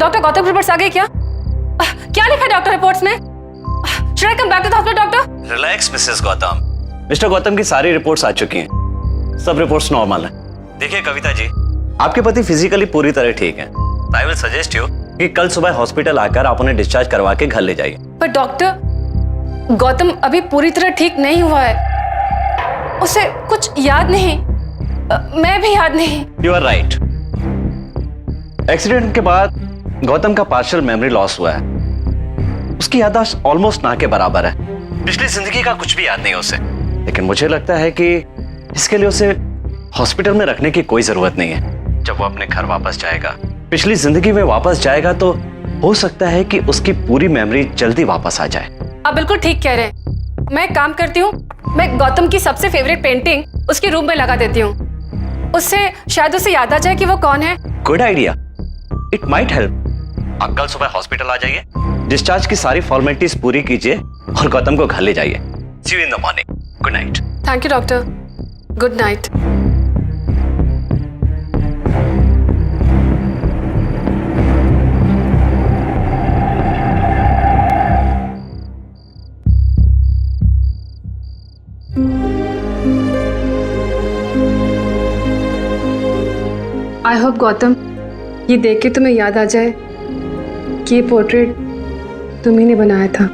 Doctor Gautam reports आ गई क्या? क्या लिखा है डॉक्टर रिपोर्ट्स में? Should I come back to the hospital, doctor? Relax Mrs Gautam. Mister Gautam की सारी रिपोर्ट्स आ चुकी हैं, सब रिपोर्ट्स नॉर्मल है। देखिए कविता जी, आपके पति फिजिकली पूरी तरह ठीक हैं। आई विल सजेस्ट यू कि कल सुबह हॉस्पिटल आकर आप उन्हें डिस्चार्ज करवा के घर ले जाइए। पर डॉक्टर, गौतम अभी पूरी तरह ठीक नहीं हुआ है, उसे कुछ याद नहीं, मैं भी याद नहीं। You are right. एक्सीडेंट के बाद गौतम का पार्शियल मेमोरी लॉस हुआ है। उसकी याददाश्त ऑलमोस्ट ना के बराबर है। पिछली जिंदगी का कुछ भी याद नहीं उसे। लेकिन मुझे लगता है कि इसके लिए उसे हॉस्पिटल में रखने की कोई जरूरत नहीं है। जब वो अपने घर वापस जाएगा, पिछली जिंदगी में वापस जाएगा, तो हो सकता है कि उसकी पूरी मेमोरी जल्दी वापस आ जाए। आप बिल्कुल ठीक कह रहे हैं। मैं एक काम करती हूँ, मैं गौतम की सबसे फेवरेट पेंटिंग उसके रूम में लगा देती हूँ। उससे शायद उसे याद आ जाए कि वो कौन है। Good idea, it might help. आप कल सुबह हॉस्पिटल आ जाइए, डिस्चार्ज की सारी फॉर्मेलिटीज पूरी कीजिए और गौतम को घर ले जाइए। See you in the morning. Good night. Thank you doctor, good night. I hope Gautam, ये देख के तुम्हें याद आ जाए कि ये पोर्ट्रेट तुम्ही ने बनाया था।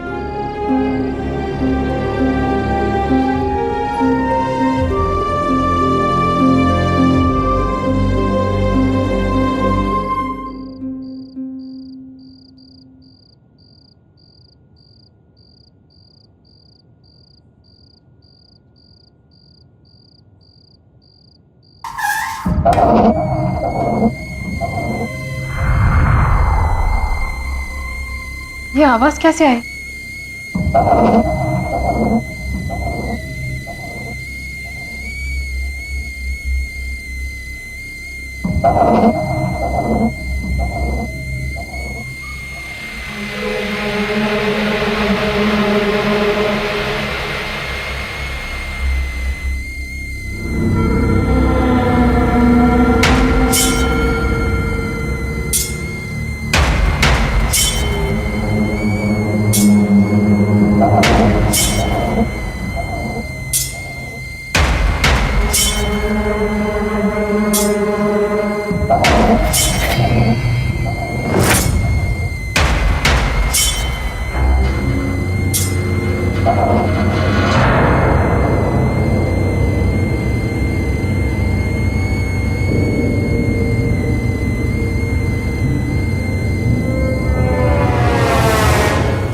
ये आवाज कैसे आई?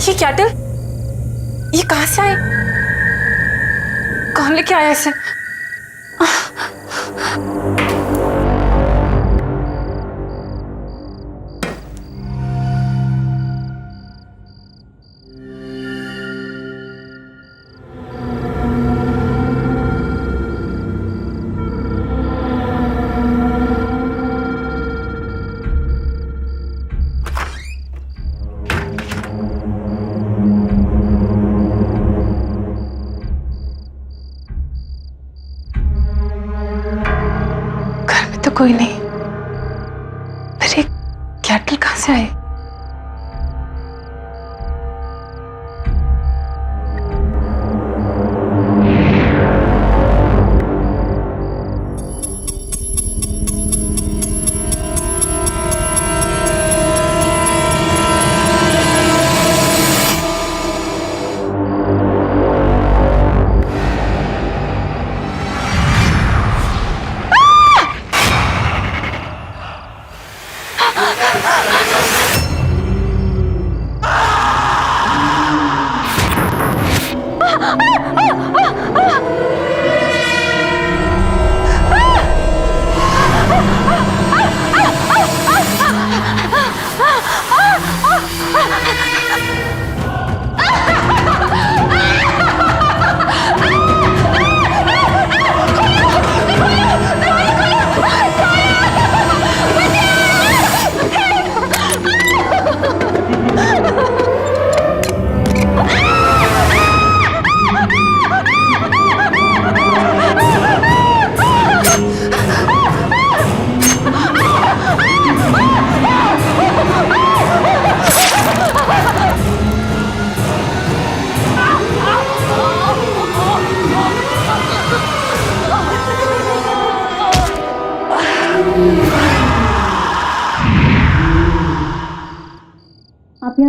ये कैटल, ये कहां से आए? कौन लेके आया इसे? तो कोई नहीं, फिर ये कैटल कहां से आए?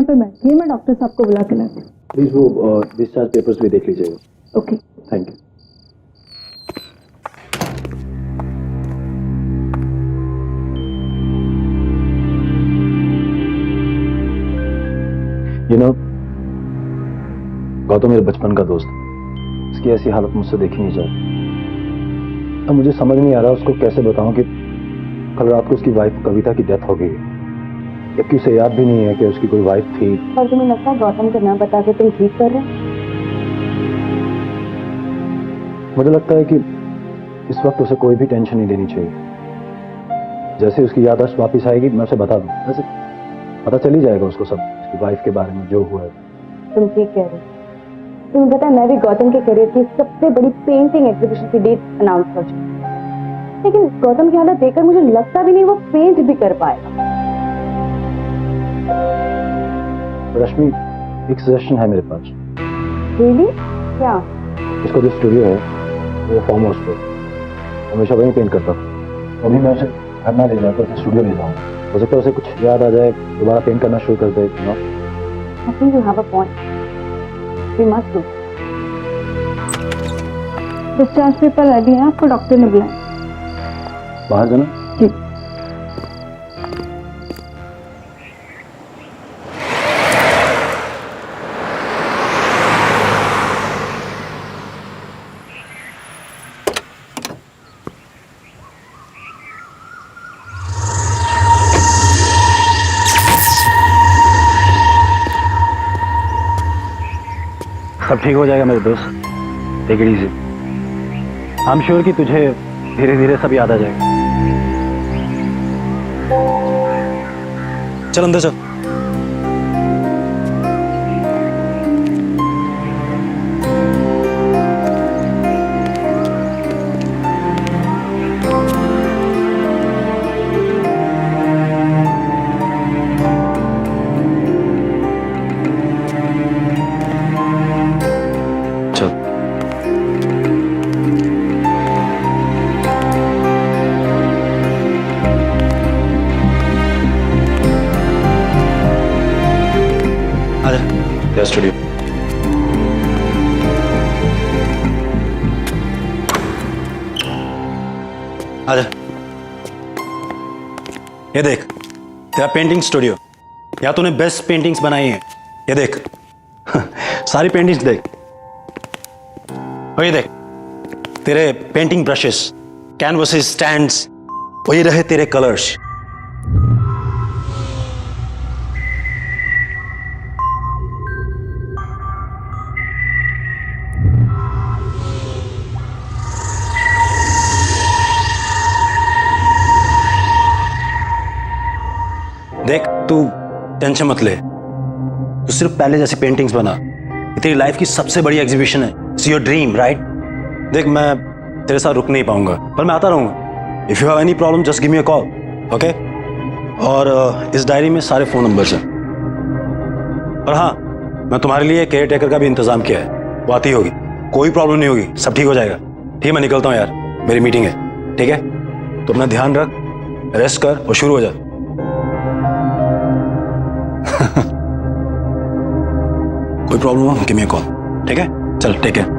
पे बैठिए, मैं डॉक्टर साहब को बुला के लाती हूँ। प्लीज वो डिस्चार्ज पेपर्स भी देख लीजिएगा। Okay. Thank you. You know, Gautam मेरे बचपन का दोस्त है। इसकी ऐसी हालत मुझसे देखी नहीं जाती। अब मुझे समझ नहीं आ रहा उसको कैसे बताऊं कि कल रात को उसकी वाइफ कविता की डेथ हो गई है, जबकि उसे याद भी नहीं है कि उसकी कोई वाइफ थी। और तुम्हें लगता है गौतम को ना बता के तुम ठीक कर रहे हो? मुझे लगता है कि इस वक्त उसे कोई भी टेंशन नहीं लेनी चाहिए। जैसे उसकी याददाश्त वापस आएगी मैं उसे बता दूं, वैसे पता चल ही जाएगा उसको सब, उसकी वाइफ के बारे में जो हुआ है। तुम ठीक कह रहे हो। तुम्हें पता है मैं भी गौतम के करियर की सबसे बड़ी पेंटिंग एग्जीबिशन की डेट अनाउंस कर चुकी हूँ, लेकिन गौतम की हालत देखकर मुझे लगता भी नहीं वो पेंट भी कर पाएगा। रश्मि, एक सजेशन है मेरे पास। रियली? क्या? इसका जो स्टूडियो है वो फार्म हाउस पर, हमेशा वहीं पेंट करता था। अभी मैं उसे घर ना ले जाकर उसे स्टूडियो ले जाऊँ, हो सकता है उसे कुछ याद आ जाए, दोबारा पेंट करना शुरू कर दे। I think you have a point. We must do. Discharge paper ready है, आपको डॉक्टर ने बुलाया। बाहर जाना? जी। सब ठीक हो जाएगा मेरे दोस्त, take it easy. I am sure कि तुझे धीरे धीरे सब याद आ जाएगा। चल अंदर चल। स्टूडियो आजा। ये देख तेरा पेंटिंग स्टूडियो, या तूने बेस्ट पेंटिंग्स बनाई हैं। ये देख सारी पेंटिंग्स देख, और ये देख तेरे पेंटिंग ब्रशेस, कैनवसेस, स्टैंड्स, वही रहे तेरे कलर्स। देख तू टेंशन मत ले, तू सिर्फ पहले जैसी पेंटिंग्स बना। ये तेरी लाइफ की सबसे बड़ी एग्जीबिशन है, इट्स योर ड्रीम राइट। देख मैं तेरे साथ रुक नहीं पाऊंगा, पर मैं आता रहूंगा। If you have any problem just give me a call, okay. और इस डायरी में सारे फोन नंबर्स हैं। और हाँ, मैं तुम्हारे लिए केयर टेकर का भी इंतजाम किया है, वो आती होगी, कोई प्रॉब्लम नहीं होगी, सब ठीक हो जाएगा। ठीक है, मैं निकलता हूँ यार, मेरी मीटिंग है। ठीक है, तो अपना ध्यान रख, रेस्ट कर और शुरू हो जा। कोई प्रॉब्लम हो गिव मी अ कॉल, ठीक है। चल take care.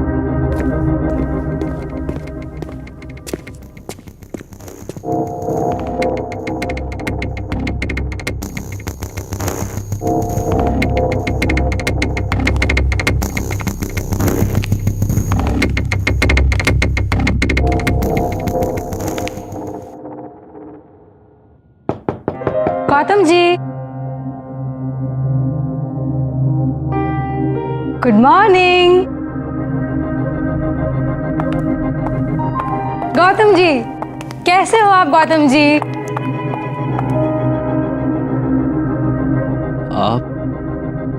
Gautam ji, good morning. Gautam ji, कैसे हो आप गौतम जी?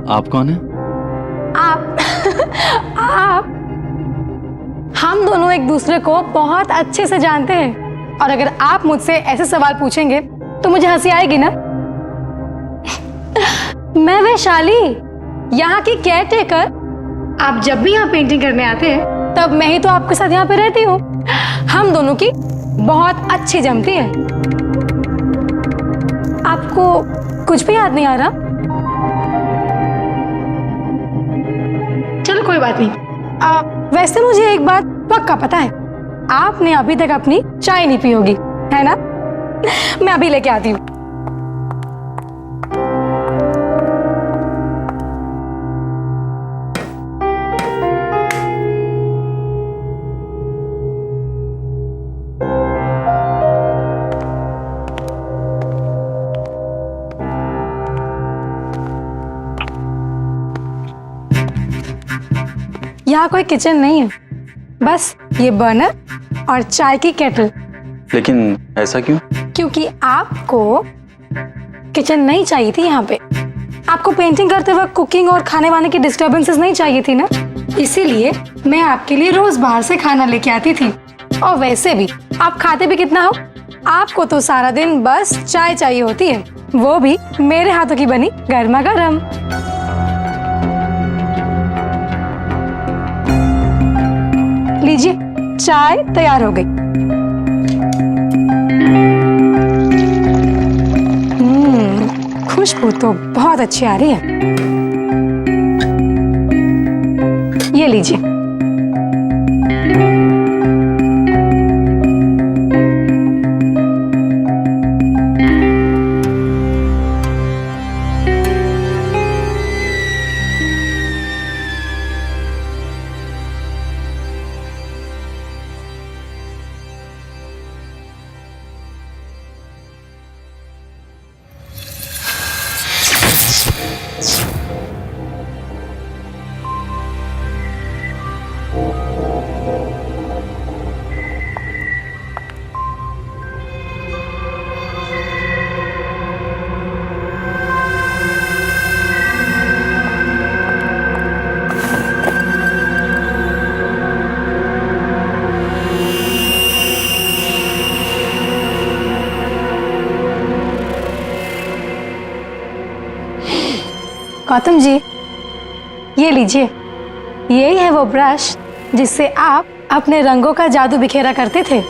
आप कौन है? आप हम दोनों एक दूसरे को बहुत अच्छे से जानते हैं, और अगर आप मुझसे ऐसे सवाल पूछेंगे तो मुझे हंसी आएगी ना। मैं वैशाली, यहाँ की केयर टेकर। आप जब भी यहाँ पेंटिंग करने आते हैं तब मैं ही तो आपके साथ यहाँ पे रहती हूँ। हम दोनों की बहुत अच्छी जमती है। आपको कुछ भी याद नहीं आ रहा? कोई बात नहीं। वैसे मुझे एक बात पक्का पता है, आपने अभी तक अपनी चाय नहीं पी होगी, है ना? मैं अभी लेके आती हूँ। यहाँ कोई किचन नहीं है, बस ये बर्नर और चाय की केटल। लेकिन ऐसा क्यों? क्योंकि आपको किचन नहीं चाहिए थी यहाँ पे। आपको पेंटिंग करते वक्त कुकिंग और खाने वाने की डिस्टरबेंसेस नहीं चाहिए थी ना, इसीलिए मैं आपके लिए रोज बाहर से खाना लेके आती थी। और वैसे भी आप खाते भी कितना हो, आपको तो सारा दिन बस चाय चाहिए होती है, वो भी मेरे हाथों की बनी गर्मा गर्म। लीजिए, चाय तैयार हो गई। खुशबू तो बहुत अच्छी आ रही है। ये लीजिए। गौतम जी, ये लीजिए। यही है वो ब्रश जिससे आप अपने रंगों का जादू बिखेरा करते थे।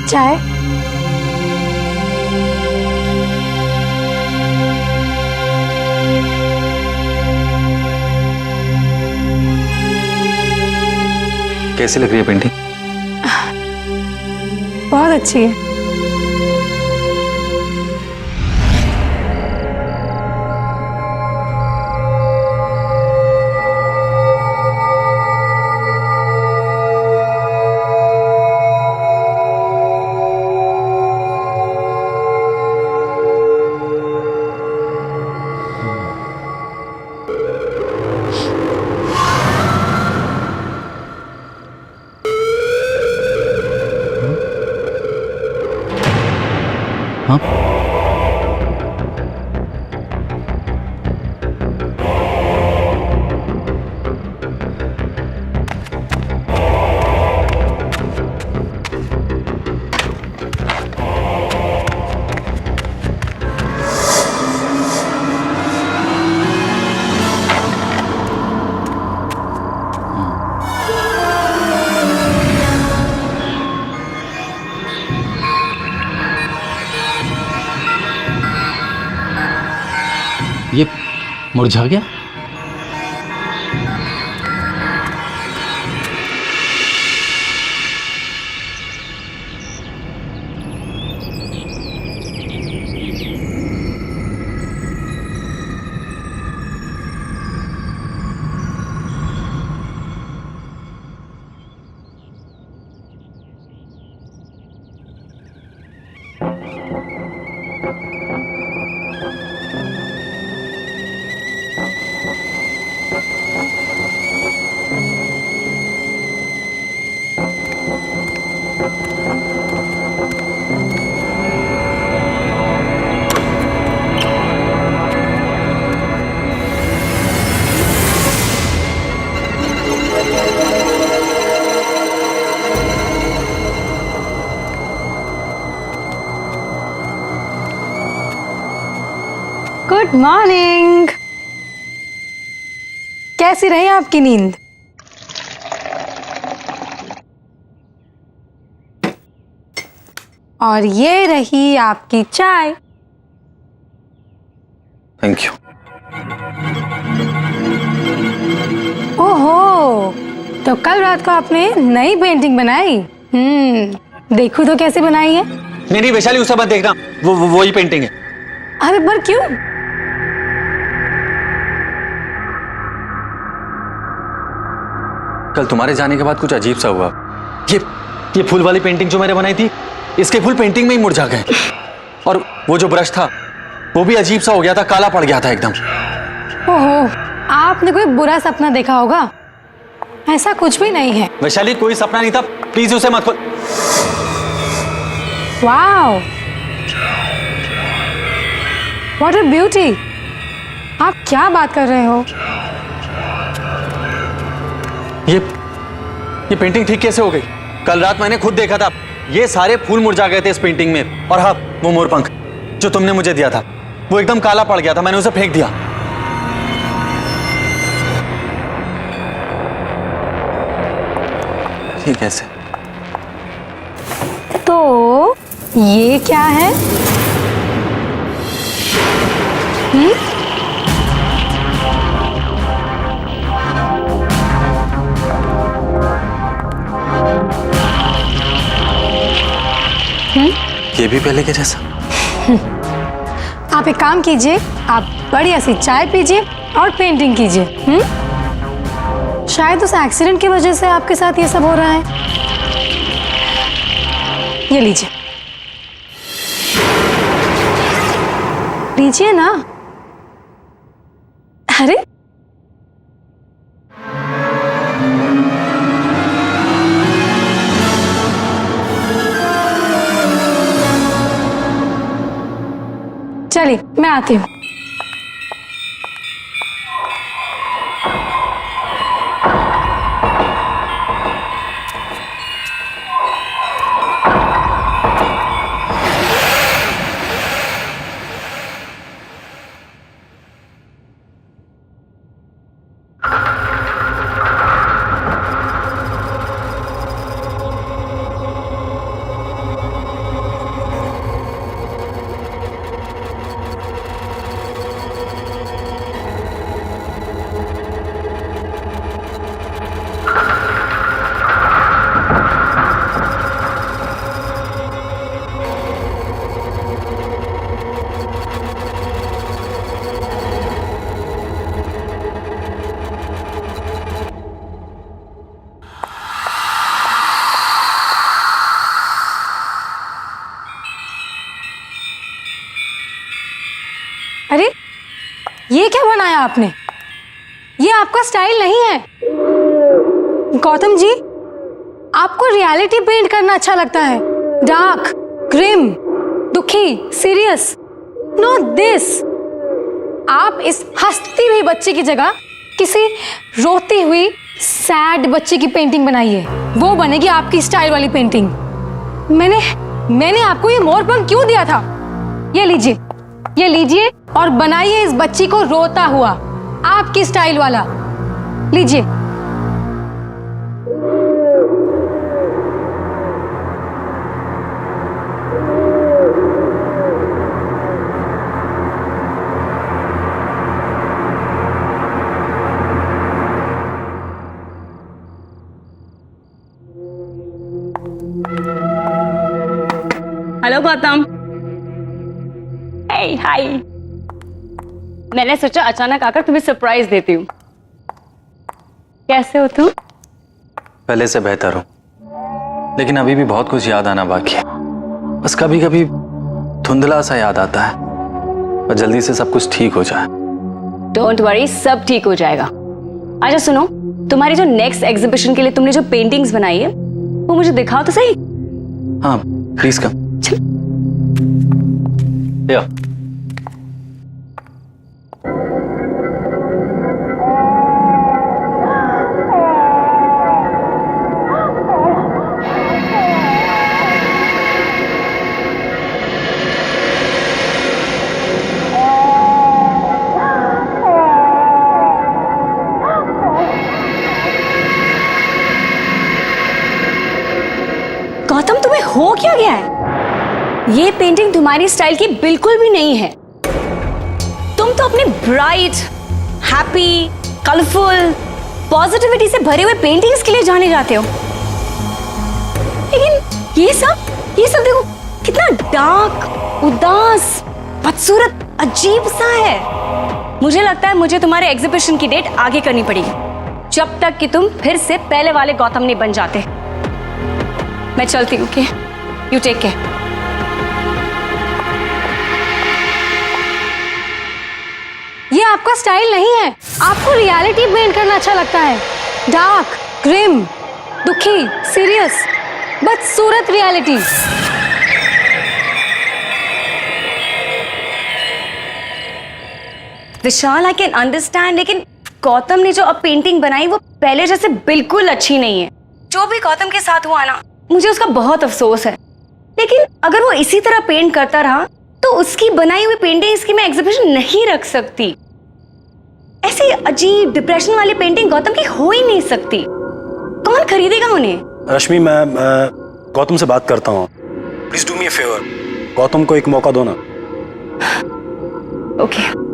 चाय? कैसी लग रही है पेंटिंग? बहुत अच्छी है। हाँ? ये मुरझा गया? Good morning. कैसी रही आपकी नींद? और ये रही आपकी चाय। Thank you. ओहो, तो कल रात को आपने नई पेंटिंग बनाई? देखूं तो कैसे बनाई है? नहीं वैशाली, उसे मत देखना, वो ही पेंटिंग है। अरे पर क्यों? कल तुम्हारे जाने के बाद कुछ अजीब सा हुआ। ये फूल वाली पेंटिंग जो मैंने बनाई थी, इसके फूल पेंटिंग में ही मुरझा गए। और वो जो ब्रश था वो भी अजीब सा हो गया था, काला पड़ गया था एकदम। ओहो, आपने कोई बुरा सपना देखा होगा। ऐसा कुछ भी नहीं है। वैशाली, कोई सपना नहीं था, प्लीज उसे मत खोल। Wow, what a beauty. आप क्या बात कर रहे हो? ये पेंटिंग ठीक कैसे हो गई? कल रात मैंने खुद देखा था, ये सारे फूल मुरझा गए थे इस पेंटिंग में। और हाँ, वो मोरपंख जो तुमने मुझे दिया था वो एकदम काला पड़ गया था, मैंने उसे फेंक दिया। ये कैसे? तो ये क्या है? ये भी पहले के जैसा। आप एक काम कीजिए, आप बढ़िया सी चाय पीजिए और पेंटिंग कीजिए। शायद उस एक्सीडेंट की वजह से आपके साथ ये सब हो रहा है। ये लीजिए, लीजिए ना। अरे चलिए, मैं आती हूँ। अरे ये क्या बनाया आपने? ये आपका स्टाइल नहीं है। गौतम जी, आपको रियलिटी पेंट करना अच्छा लगता है। डार्क, ग्रिम, दुखी, सीरियस। Not this. आप इस हंसती हुई बच्ची की जगह किसी रोती हुई सैड बच्ची की पेंटिंग बनाइए। वो बनेगी आपकी स्टाइल वाली पेंटिंग। मैंने आपको ये मोरपंख क्यों दिया था? ये लीजिए और बनाइए इस बच्ची को रोता हुआ, आपकी स्टाइल वाला। लीजिए। हेलो गौतम। हे हाय। मैंने सोचा अचानक आकर तुम्हें सरप्राइज देती हूँ। कैसे हो तुम? पहले से बेहतर हो, लेकिन अभी भी बहुत कुछ याद आना बाकी है। बस कभी कभी धुंधला सा याद आता है, और जल्दी से सब कुछ ठीक हो जाए। डोंट वरी, सब ठीक हो जाएगा। अच्छा सुनो, तुम्हारी जो नेक्स्ट एग्जीबिशन के लिए तुमने जो पेंटिंग्स बनाई है वो मुझे दिखाओ तो सही। हाँ प्लीज कम। या गौतम, तुम्हें हो क्या गया है? ये पेंटिंग तुम्हारी स्टाइल की बिल्कुल भी नहीं है। तुम तो अपनी ब्राइट, हैप्पी, कलरफुल, पॉजिटिविटी से भरे हुए पेंटिंग्स के लिए जाने जाते हो, लेकिन ये सब देखो कितना डार्क, उदास, बदसूरत, अजीब सा है। मुझे लगता है मुझे तुम्हारे एग्जीबिशन की डेट आगे करनी पड़ेगी, जब तक कि तुम फिर से पहले वाले गौतम नहीं बन जाते। मैं चलती हूँ, ओके? You take care. ये आपका स्टाइल नहीं है। आपको रियलिटी पेंट करना अच्छा लगता है। डार्क, ग्रिम, दुखी, सीरियस, बदसूरत reality. Vishal, I can understand, लेकिन गौतम ने जो अब पेंटिंग बनाई वो पहले जैसे बिल्कुल अच्छी नहीं है। जो भी गौतम के साथ हुआ ना, मुझे उसका बहुत अफसोस है। लेकिन अगर वो इसी तरह पेंट करता रहा तो उसकी बनाई हुई पेंटिंग्स की मैं एग्जीबिशन नहीं रख सकती। ऐसी अजीब डिप्रेशन वाली पेंटिंग गौतम की हो ही नहीं सकती। कौन खरीदेगा उन्हें? रश्मि, मैं गौतम से बात करता हूँ। Please do me a favour, Gautam को एक मौका दो ना। ओके।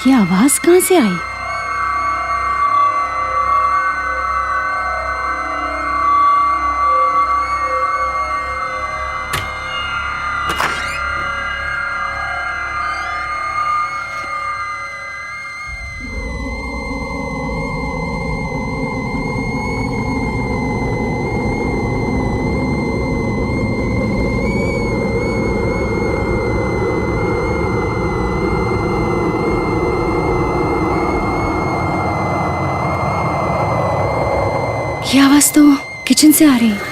ये आवाज कहां से आई? ये आवाज तो किचन से आ रही है।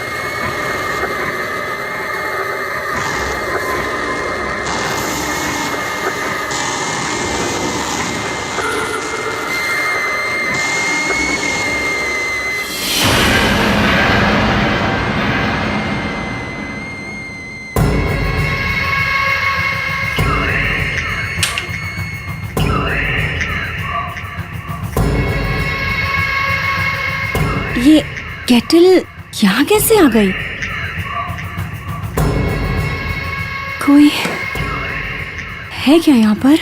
ये केटल यहाँ कैसे आ गई? कोई है क्या यहाँ पर?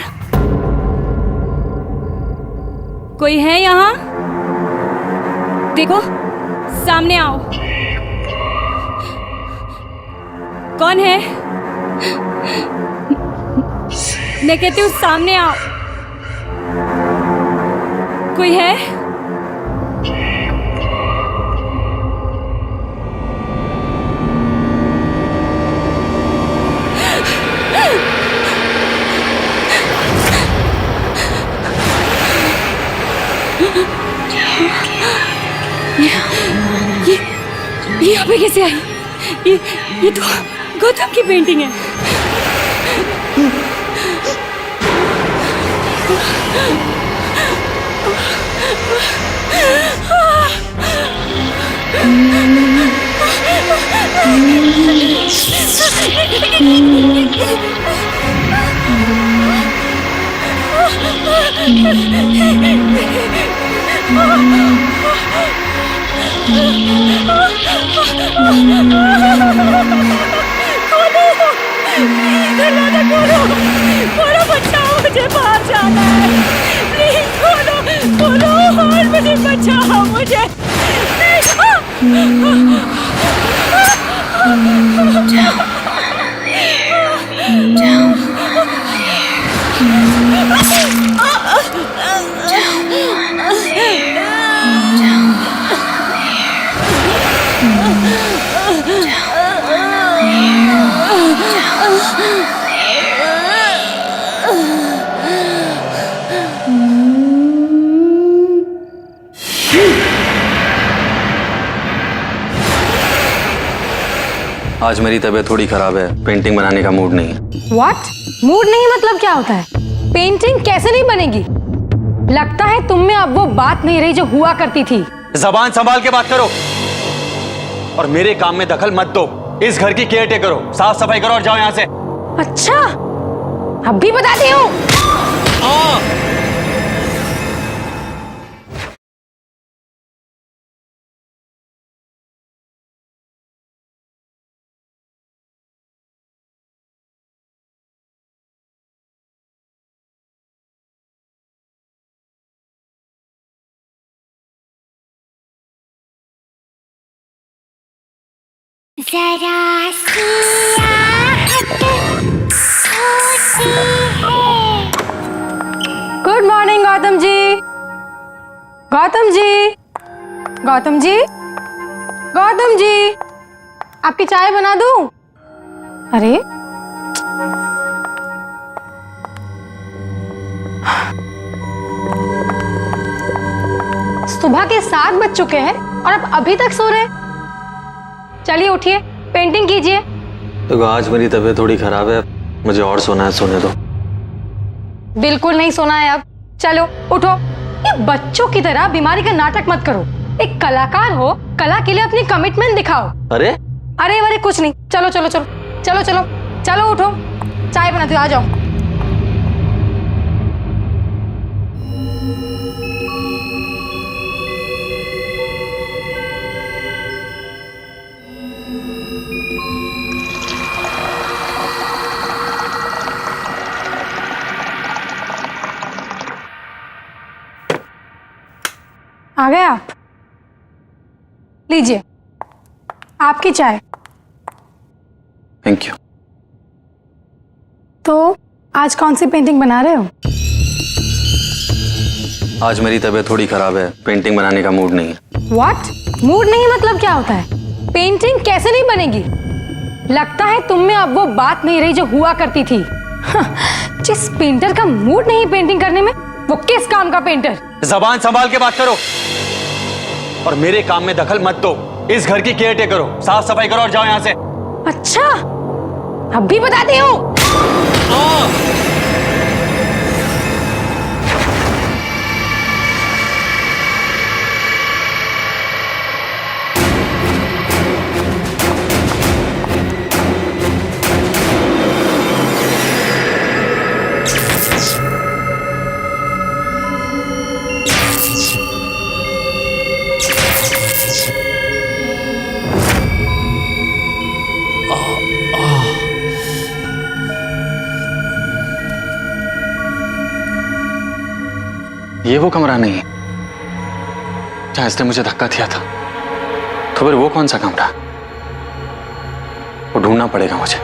कोई है यहाँ? देखो, सामने आओ। कौन है? मैं कहती हूँ सामने आओ। कोई है? ये यहाँ पे कैसे आई? ये तो गौतम की पेंटिंग है। दरवाजा खोलो, खोलो, बचाओ, मुझे बाहर जाना है। प्लीज खोलो, खोलो और मुझे बचाओ, मुझे आज मेरी तबीयत थोड़ी खराब है, पेंटिंग बनाने का मूड नहीं है। व्हाट? मूड नहीं मतलब क्या होता है? पेंटिंग कैसे नहीं बनेगी? लगता है तुम में अब वो बात नहीं रही जो हुआ करती थी। जबान संभाल के बात करो और मेरे काम में दखल मत दो। इस घर की केयर टेकर करो, साफ सफाई करो और जाओ यहाँ से। अच्छा, अब भी बताती हूँ। जरा सी आहट होती है। Good morning Gautam ji. गौतम जी, गौतम जी, गौतम जी, आपकी चाय बना दूं? अरे सुबह के 7 बज चुके हैं और अब अभी तक सो रहे हैं। चलिए उठिए, पेंटिंग कीजिए। तो आज मेरी तबीयत थोड़ी खराब है, मुझे और सोना है, सोने दो। बिल्कुल नहीं सोना है अब। चलो उठो। ये बच्चों की तरह बीमारी का नाटक मत करो। एक कलाकार हो, कला के लिए अपनी कमिटमेंट दिखाओ। अरे अरे वरे कुछ नहीं। चलो चलो चलो चलो चलो चलो उठो, चाय बनाती हूँ, आ जाओ। आ गए आप? लीजिए आपकी चाय। Thank you. तो आज कौन सी पेंटिंग बना रहे हो? आज मेरी तबीयत थोड़ी खराब है, पेंटिंग बनाने का मूड नहीं है। व्हाट? मूड नहीं मतलब क्या होता है? पेंटिंग कैसे नहीं बनेगी? लगता है तुम में अब वो बात नहीं रही जो हुआ करती थी। जिस पेंटर का मूड नहीं पेंटिंग करने में, वो किस काम का पेंटर? जबान संभाल के बात करो और मेरे काम में दखल मत दो। इस घर की केयर टेकर करो, साफ सफाई करो और जाओ यहाँ से। अच्छा, अब भी बताती हूँ। ये वो कमरा नहीं है जहां इसने मुझे धक्का दिया था। तो फिर वो कौन सा कमरा? वो ढूंढना पड़ेगा मुझे।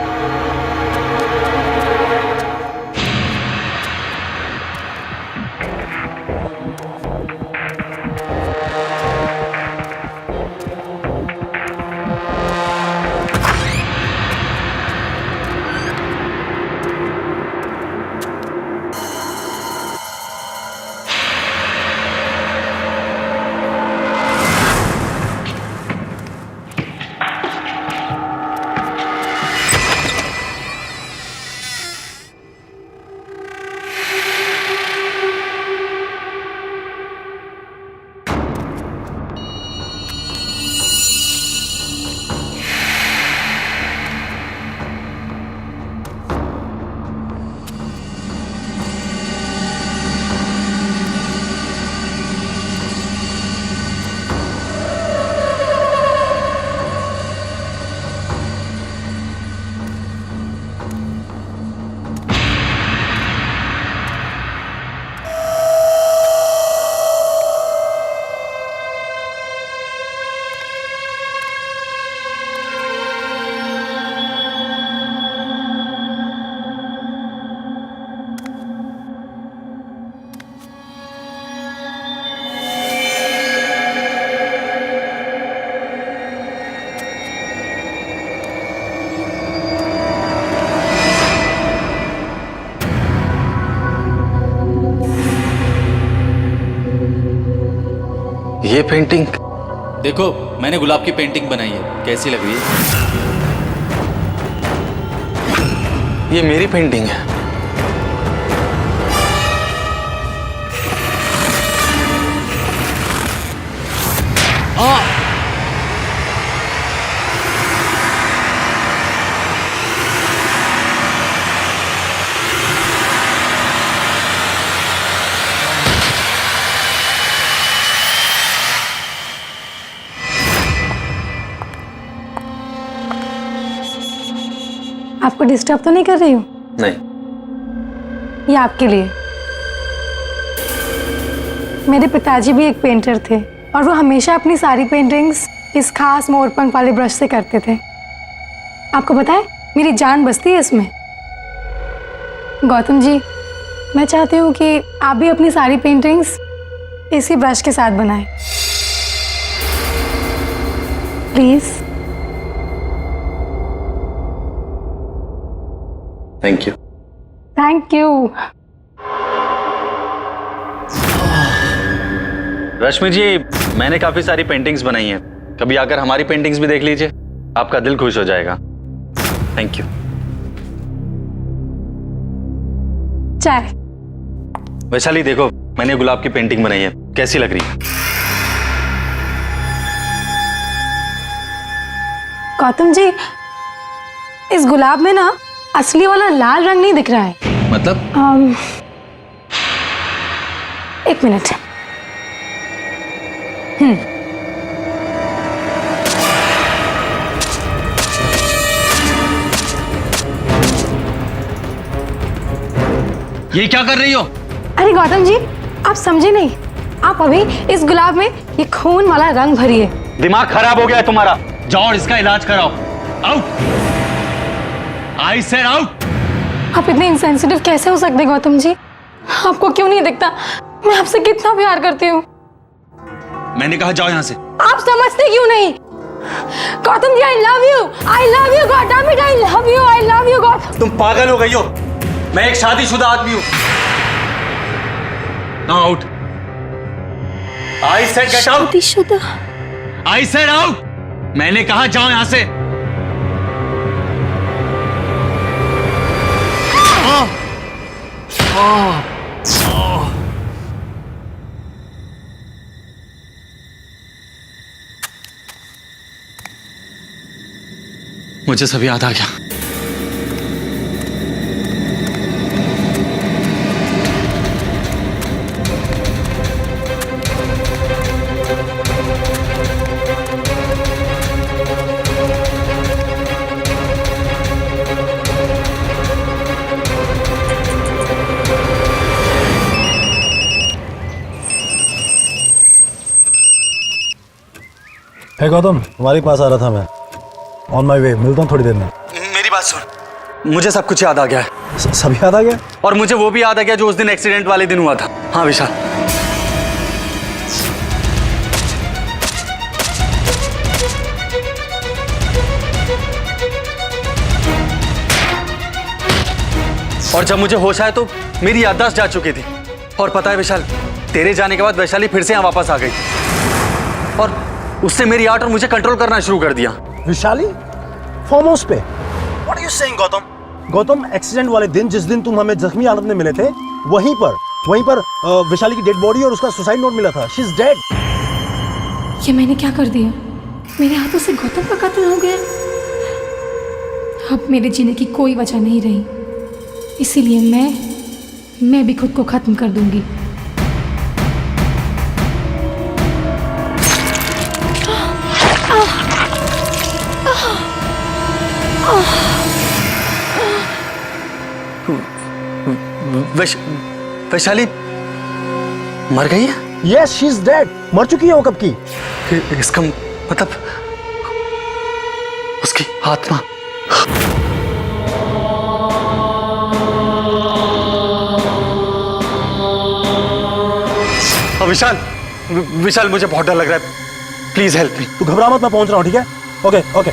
ये पेंटिंग देखो, मैंने गुलाब की पेंटिंग बनाई है, कैसी लग रही है? ये मेरी पेंटिंग है। आपको डिस्टर्ब तो नहीं कर रही हूँ? नहीं। ये आपके लिए। मेरे पिताजी भी एक पेंटर थे और वो हमेशा अपनी सारी पेंटिंग्स इस खास मोरपंख वाले ब्रश से करते थे। आपको पता है, मेरी जान बसती है इसमें। गौतम जी, मैं चाहती हूँ कि आप भी अपनी सारी पेंटिंग्स इसी ब्रश के साथ बनाएं। Please. Thank you. Thank you. Rashmi ji, मैंने काफी सारी पेंटिंग्स बनाई हैं, कभी आकर हमारी पेंटिंग्स भी देख लीजिए, आपका दिल खुश हो जाएगा। Thank you. चाय। वैशाली देखो, मैंने गुलाब की पेंटिंग बनाई है, कैसी लग रही है? गौतम जी, इस गुलाब में ना असली वाला लाल रंग नहीं दिख रहा है। मतलब? एक मिनट। ये क्या कर रही हो? अरे गौतम जी, आप समझे नहीं। आप अभी इस गुलाब में ये खून वाला रंग भरिए। दिमाग खराब हो गया है तुम्हारा, जाओ और इसका इलाज कराओ। आउट। I said out. आप इतने इंसेंसिटिव कैसे हो सकते हैं गौतम जी? आपको क्यों नहीं दिखता मैं आपसे कितना प्यार करती हूँ? मैंने कहा जाओ यहाँ से। आप समझते क्यों नहीं? Gautam ji, I love you Gautam, I love you Gautam. तुम पागल हो गई हो, मैं एक शादीशुदा आदमी हूँ। Now out. I said get out. शादीशुदा? I said out. मैंने कहा जाओ यहाँ से। मुझे सब याद आ गया। हे गौतम, तुम्हारे पास आ रहा था मैं। ऑन माई वे, मिलता हूँ थोड़ी देर में। मेरी बात सुन, मुझे सब कुछ याद आ गया है। सब याद आ गया? और मुझे वो भी याद आ गया जो उस दिन एक्सीडेंट वाले दिन हुआ था। हाँ विशाल, और जब मुझे होश आया तो मेरी याददाश्त जा चुकी थी। और पता है विशाल, तेरे जाने के बाद वैशाली फिर से यहाँ वापस आ गई और उसने मेरी आर्ट और मुझे कंट्रोल करना शुरू कर दिया। विशाली फार्म हाउस पे? What are you saying Gautam? Gautam, accident वाले दिन, जिस दिन तुम हमें जख्मी हालत में मिले थे, वहीं पर विशाली की डेड बॉडी और उसका सुसाइड नोट मिला था। She is dead. ये मैंने क्या कर दिया? मेरे हाथों से गौतम का कत्ल हो गया। अब मेरे जीने की कोई वजह नहीं रही, इसीलिए मैं भी खुद को खत्म कर दूंगी। वैशाली मर गई है? Yes, she is dead. मर चुकी है वो कब की। इसका मतलब उसकी आत्मा। विशाल, विशाल मुझे बहुत डर लग रहा है, प्लीज हेल्प मी। तू घबरा मत, मैं पहुंच रहा हूँ, ठीक है? Okay okay.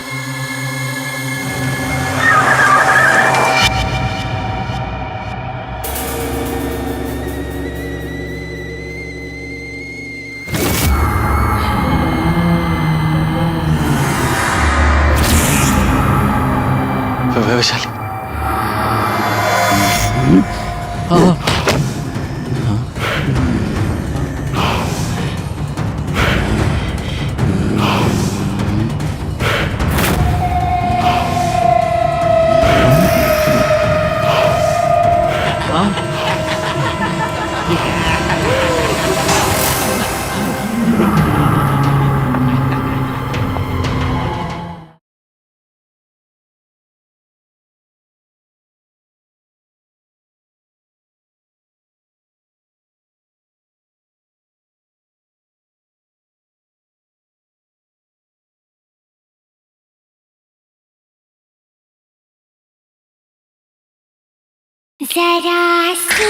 जरा सी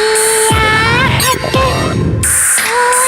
आहट होती है।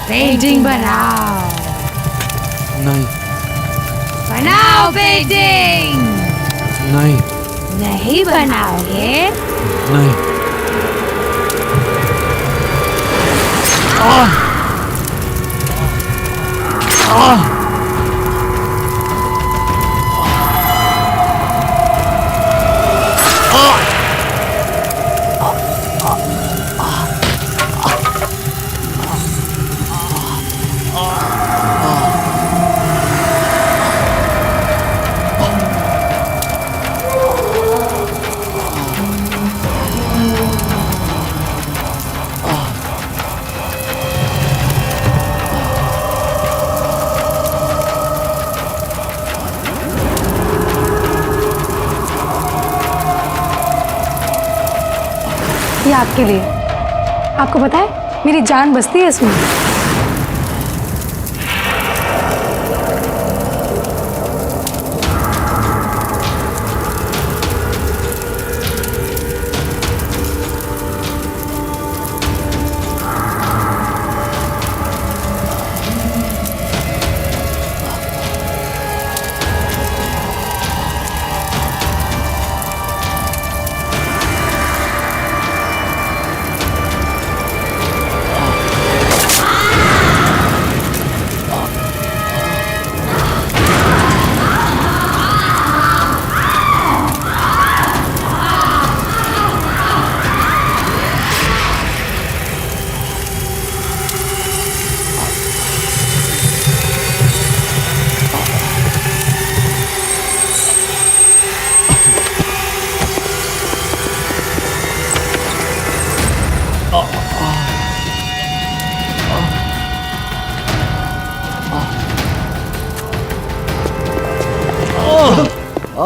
पेंटिंग बनाओ। नहीं बनाओ पेंटिंग। नहीं नहीं बनाओगे? नहीं। ये आपके लिए। आपको पता है मेरी जान बसती है इसमें।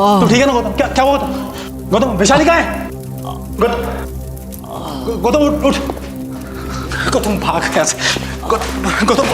तू ठीक है ना गौतम? क्या क्या हुआ गौतम? गौतम वैशाली कहाँ है? गौतम गौतम उठ उठ। गौतम भाग यहाँ से। गौतम गौतम